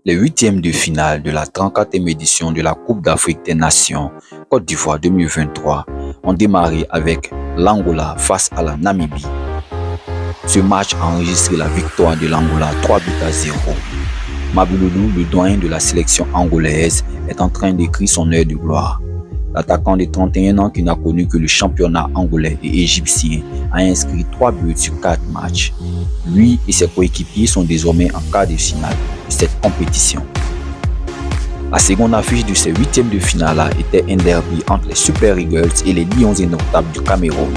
Les huitièmes de finale de la 34e édition de la Coupe d'Afrique des Nations Côte d'Ivoire 2023 ont démarré avec l'Angola face à la Namibie. Ce match a enregistré la victoire de l'Angola 3-0. Mabiloudou, le doyen de la sélection angolaise, est en train d'écrire son heure de gloire. L'attaquant de 31 ans qui n'a connu que le championnat angolais et égyptien a inscrit 3 buts sur 4 matchs. Lui et ses coéquipiers sont désormais en quart de finale de cette compétition. La seconde affiche de ces huitièmes de finale était un derby entre les Super Eagles et les Lions indomptables du Cameroun.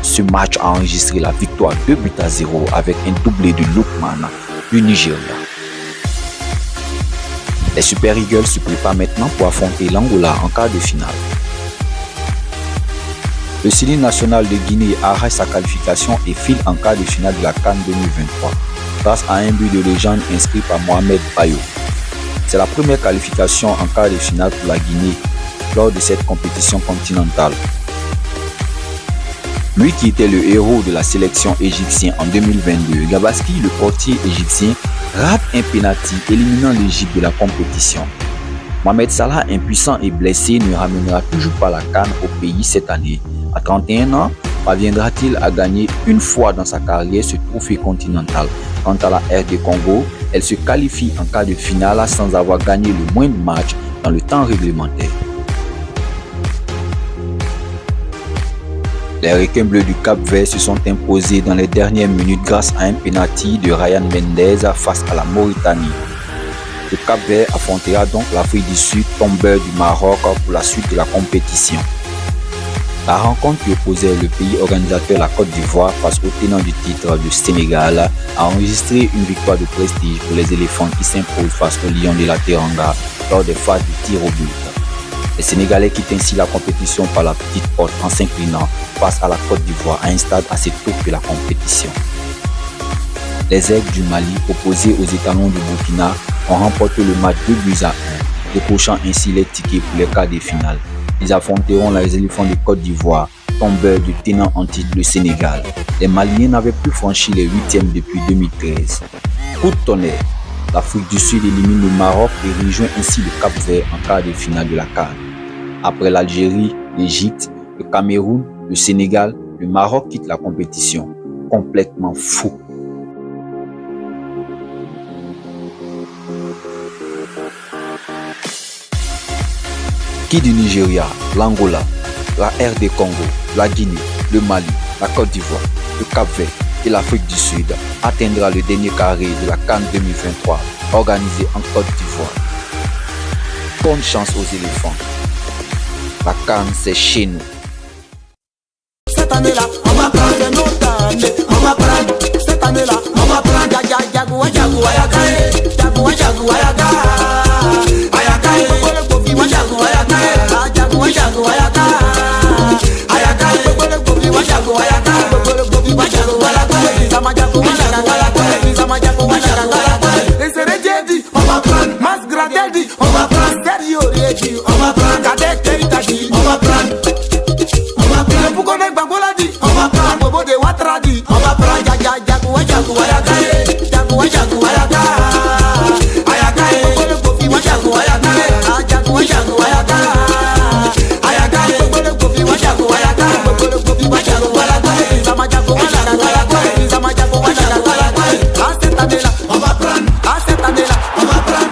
Ce match a enregistré la victoire 2-0 avec un doublé de Lookman du Nigeria. Les Super Eagles se préparent maintenant pour affronter l'Angola en quart de finale. Le Sélectionneur national de Guinée arrache sa qualification et file en quart de finale de la CAN 2023 grâce à un but de légende inscrit par Mohamed Bayo. C'est la première qualification en quart de finale pour la Guinée lors de cette compétition continentale. Lui qui était le héros de la sélection égyptienne en 2022, Gabaski, le portier égyptien, rate un pénalty éliminant l'Égypte de la compétition. Mohamed Salah, impuissant et blessé, ne ramènera toujours pas la CAN au pays cette année. À 31 ans, parviendra-t-il à gagner une fois dans sa carrière ce trophée continental? Quant à la RD Congo, elle se qualifie en quart de finale sans avoir gagné le moindre match dans le temps réglementaire. Les requins bleus du Cap-Vert se sont imposés dans les dernières minutes grâce à un pénalty de Ryan Mendez face à la Mauritanie. Le Cap-Vert affrontera donc l'Afrique du Sud, tombeur du Maroc, pour la suite de la compétition. La rencontre qui opposait le pays organisateur, la Côte d'Ivoire, face au tenant du titre du Sénégal, a enregistré une victoire de prestige pour les éléphants qui s'imposent face aux lions de la Teranga lors des phases de tir au but. Les Sénégalais quittent ainsi la compétition par la petite porte en s'inclinant face à la Côte d'Ivoire à un stade assez tôt de la compétition. Les Aigles du Mali, opposés aux étalons du Burkina, ont remporté le match 2-1, décrochant ainsi les tickets pour les quarts de finale. Ils affronteront les éléphants de Côte d'Ivoire, tombeurs du tenant en titre le Sénégal. Les Maliens n'avaient plus franchi les huitièmes depuis 2013. Coup de tonnerre, l'Afrique du Sud élimine le Maroc et rejoint ainsi le Cap-Vert en quart de finale de la CAN. Après l'Algérie, l'Égypte, le Cameroun, le Sénégal, le Maroc quitte la compétition. Complètement fou. Qui du Nigeria, l'Angola, la RD Congo, la Guinée, le Mali, la Côte d'Ivoire, le Cap-Vert et l'Afrique du Sud atteindra le dernier carré de la CAN 2023 organisée en Côte d'Ivoire. Bonne chance aux éléphants. La CAN, c'est chez nous. Cette année-là, on va prendre nos temps. On va prendre. Cette année-là, on va prendre. Jagoua, jagoua, yagae. Jagoua, jagoua, yaga. Ayagae. Bobole kofi, wa jagoua, yagae. Jagoua, jagoua, yaga. Ayagae. Bobole kofi, wa jagoua, yaga. Bobole kofi, wa jagoua, yaga. Sama jagoua, yaga. Sama jagoua, yaga. Et c'est rejeté. On va prendre. Mas gradedi. On va prendre. Sérieux, rejeté. On va prendre. Kadek, Keitadi. On va prendre. On va prendre jagoua jagoua yagae, jagoua jagoua yaga, ayagae, bobole kofi wa jagoua yagae, jagoua jagoua yaga, ayagae, bobole kofi wa jagoua yaga, bobole kofi wa jagoua yagae, sama jagoua yagae, sama jagoua yagae. À cette année-là, on va prendre. À cette année-là, on va prendre.